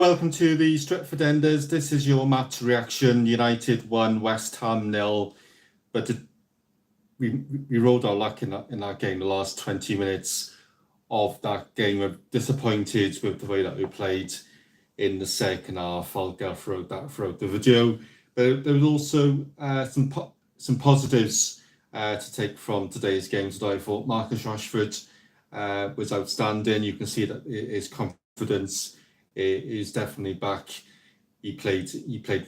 Welcome to the Stretford Enders. This is your match reaction. United 1, West Ham 0. But we rode our luck in that game. The last 20 minutes of that game, we're disappointed with the way that we played in the second half. I'll go through throughout the video. But there was also some positives to take from today's game today. I thought Marcus Rashford was outstanding. You can see that his confidence is definitely back. He played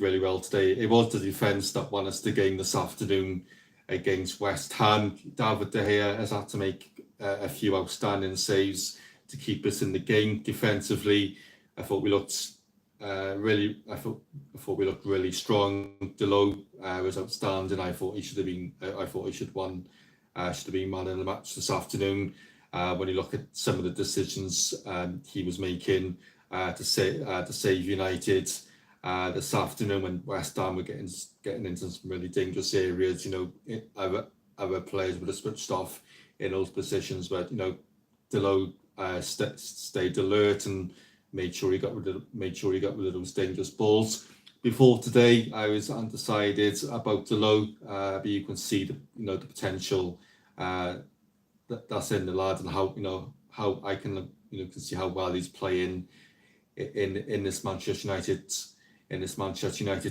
really well today. It was the defence that won us the game this afternoon against West Ham. David De Gea has had to make a few outstanding saves to keep us in the game. Defensively, I thought we looked really strong. Delot was outstanding. I thought he should have been. Should have been man of the match this afternoon. When you look at some of the decisions he was making to save United this afternoon, when West Ham were getting into some really dangerous areas, our players would have switched off in those positions, but Delot stayed alert and made sure he got rid of those dangerous balls. Before today, I was undecided about Delot, but you can see the potential that's in the lad, and how I can see how well he's playing in this Manchester United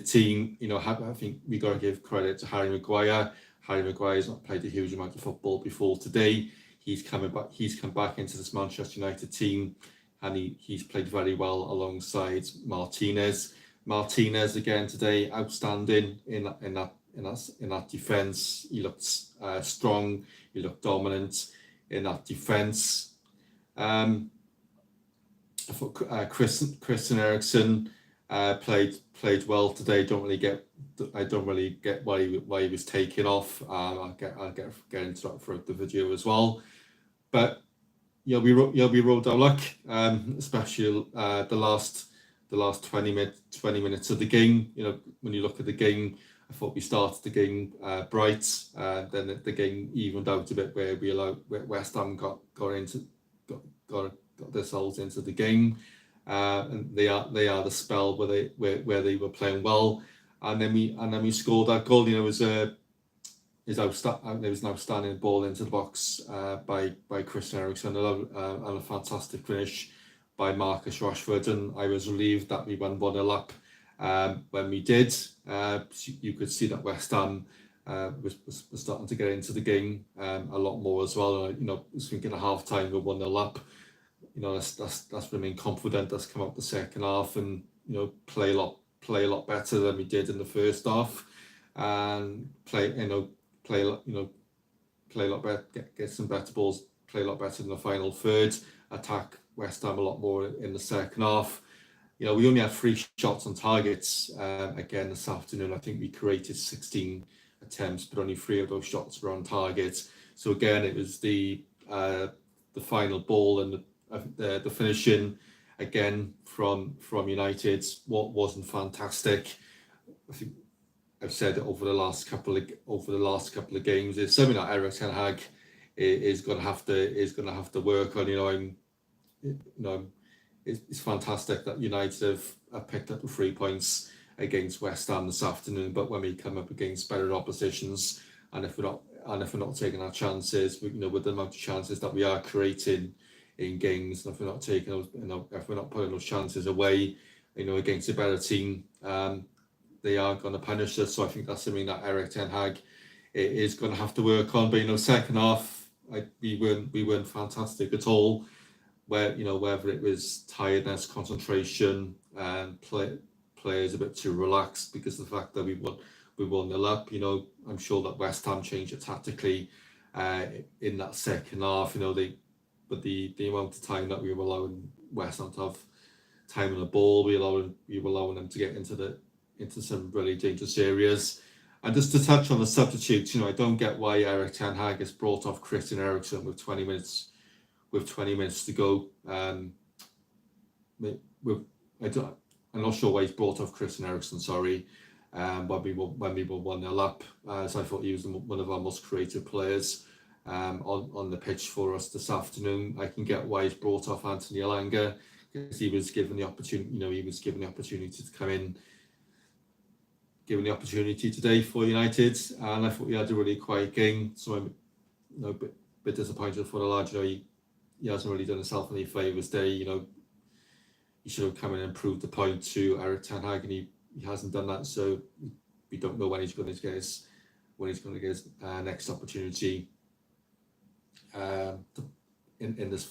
team. I think we got to give credit to Harry Maguire. Harry Maguire has not played a huge amount of football before today. He's come back into this Manchester United team, and he's played very well alongside Martinez. Martinez again today, outstanding in that defence. He looked strong. He looked dominant in that defence. I thought Christian Eriksen played well today. I don't really get why he was taken off. I'll get into that throughout the video as well. But we rode our luck, especially the last 20 minutes of the game. When you look at the game, I thought we started the game bright. Then the game evened out a bit where West Ham got themselves into the game, and they are the spell where they were playing well, and then we scored that goal. There was an outstanding ball into the box by Christian Eriksen, and a fantastic finish by Marcus Rashford, and I was relieved that we won 1-0 up when we did. You could see that West Ham was starting to get into the game a lot more as well. I was thinking at half time we're 1-0 up. That's remain confident. That's come out the second half and play a lot better than we did in the first half, and play a lot better, get some better balls, play a lot better in the final third, attack West Ham a lot more in the second half. We only had 3 shots on targets again this afternoon. I think we created 16 attempts, but only 3 of those shots were on target. So again, it was the final ball and the finishing again from United wasn't fantastic. I think I've said it over the last couple of games. It's something that Erik ten Hag is going to have to work on. It's fantastic that United have picked up the 3 points against West Ham this afternoon, but when we come up against better oppositions, and if we're not taking our chances, with the amount of chances that we are creating in games, and if we're not taking those, if we're not putting those chances away, against a better team, they are going to punish us. So I think that's something that Erik ten Hag is going to have to work on. But second half, we weren't fantastic at all. Whether it was tiredness, concentration, and players a bit too relaxed because of the fact that we won the up. I'm sure that West Ham changed it tactically in that second half. But the amount of time that we were allowing West Ham to have time on the ball, we were allowing them to get into some really dangerous areas. And just to touch on the substitutes, I don't get why Erik ten Hag has brought off Christian Eriksen with 20 minutes to go. I'm not sure why he's brought off Christian Eriksen. Sorry, when we were 1-0 up. So I thought he was one of our most creative players on the pitch for us this afternoon. I can get why he's brought off Anthony Elanga, because he was given the opportunity. He was given the opportunity to come in, given the opportunity today for United, and I thought he had a really quiet game. So I'm, a bit disappointed for the lad. He hasn't really done himself any favours there. He should have come in and proved the point to Erik ten Hag, and he hasn't done that. So we don't know when he's going to get his next opportunity in this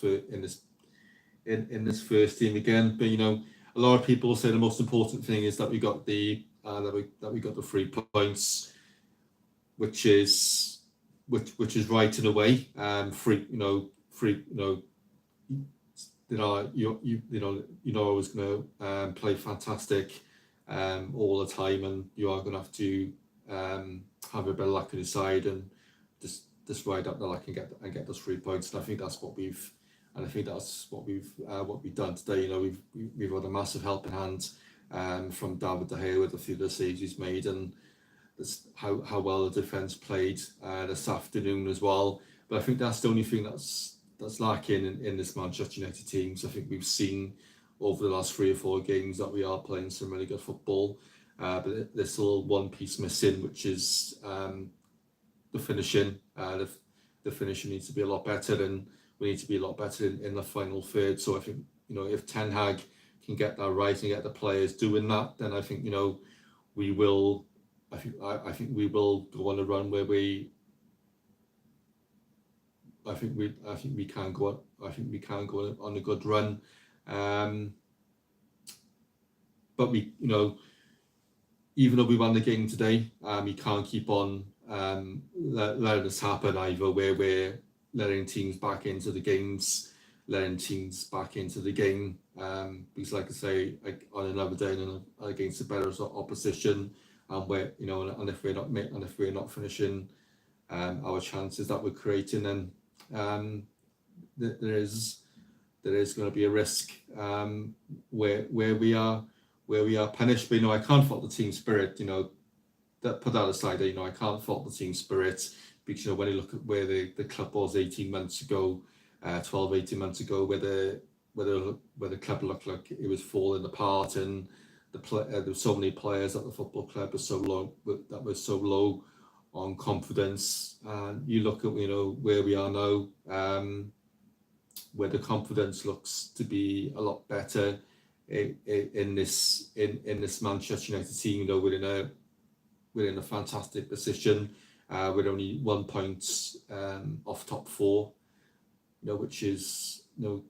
first team again. But a lot of people say the most important thing is that we got the 3 points, which is right in a way. You're always going to play fantastic all the time, and you are going to have to have a bit of luck on your side and just ride up the luck and get those 3 points. And I think that's what we've done today. We've had a massive helping hand from David De Gea with a few of the saves he's made, and how well the defence played this afternoon as well. But I think that's the only thing that's lacking in this Manchester United team. So I think we've seen over the last 3 or 4 games that we are playing some really good football, but there's still one piece missing, which is the finishing. The finishing needs to be a lot better, and we need to be a lot better in the final third. So I think if Ten Hag can get that right and get the players doing that, then I think we will. I think we will go on a run where we. I think we can go on a good run, but we even though we won the game today, we can't keep on letting this happen either, where we're letting teams back into the games, because like I say, on another day and against a better opposition, and where and if we're not finishing our chances that we're creating, then there is going to be a risk where we are punished. But I can't fault the team spirit. Put that aside. I can't fault the team spirit, because when you look at where the club was 18 months ago, 18 months ago, where the club looked like it was falling apart, and there were so many players at the football club that were so low on confidence, and you look at where we are now, where the confidence looks to be a lot better in this Manchester United team. We're in a fantastic position, with only 1 point off top 4, which is a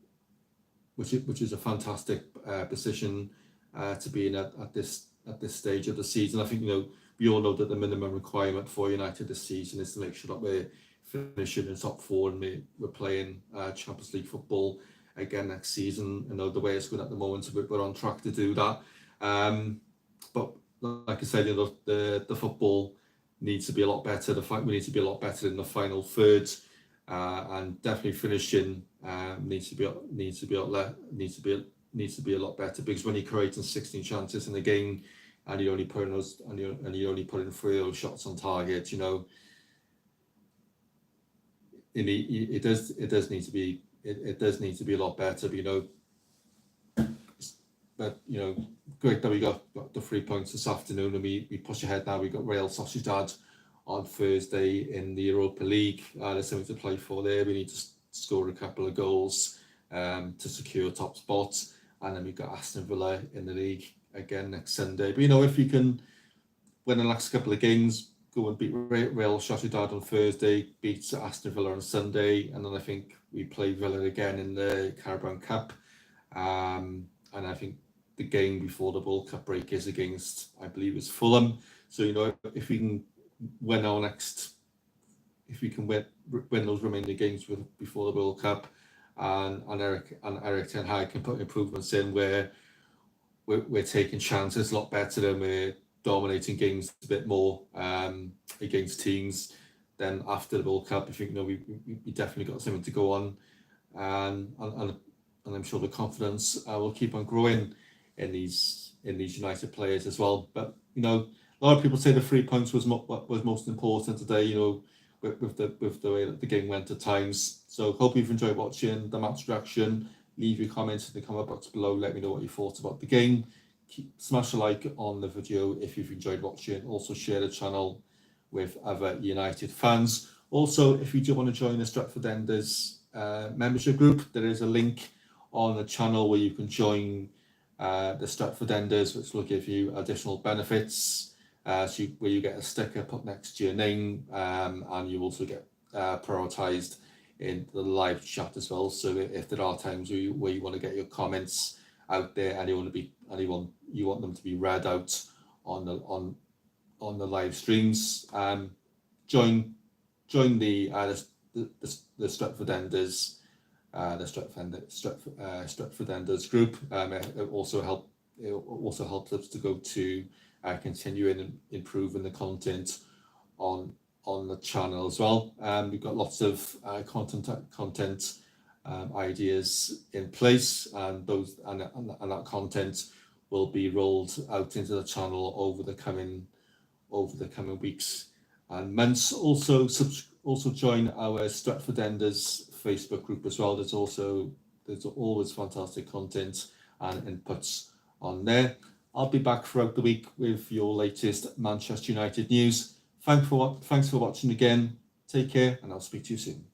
fantastic position to be in at this stage of the season. I think we all know that the minimum requirement for United this season is to make sure that we're finishing in top 4 and we're playing Champions League football again next season. The way it's going at the moment, we're on track to do that. But like I said, the football needs to be a lot better. We need to be a lot better in the final third, and definitely finishing needs to be a lot better, because when you're creating 16 chances in a game, and you're only putting 3 of those shots on target, it does need to be a lot better. But great that we got the 3 points this afternoon, and we push ahead now. We got Real Sociedad on Thursday in the Europa League. There's something to play for there. We need to score a couple of goals to secure top spots, and then we've got Aston Villa in the league again next Sunday. But if you can win the last couple of games, go and beat Real Sociedad on Thursday, beat Aston Villa on Sunday, and then I think we play Villa again in the Carabao Cup, and I think the game before the World Cup break is against, I believe it's Fulham. So if we can win win those remaining games before the World Cup, and Erik ten Hag can put improvements in where we're taking chances a lot better, and we're dominating games a bit more against teams, then after the World Cup, I think we definitely got something to go on, and I'm sure the confidence will keep on growing in these United players as well. But a lot of people say the 3 points was most important today. With the way that the game went at times. So hope you've enjoyed watching the match reaction. leave your comments in the comment box below. Let me know what you thought about the game. Smash a like on the video if you've enjoyed watching. Also share the channel with other United fans. Also, if you do want to join the Stretford Enders membership group, there is a link on the channel where you can join the Stretford Enders, which will give you additional benefits. Where you get a sticker put next to your name, and you also get prioritised in the live chat as well. So if there are times where you want to get your comments out there and you want them to be read out on the live streams, join the Stretford Enders, Stretford Enders group. It also helps us to go to continuing and improving the content on the channel as well. We've got lots of content ideas in place, and that content will be rolled out into the channel over the coming weeks and months. Also join our Stretford Enders Facebook group as well. There's always fantastic content and inputs on there. I'll be back throughout the week with your latest Manchester United news. Thanks for watching again. Take care, and I'll speak to you soon.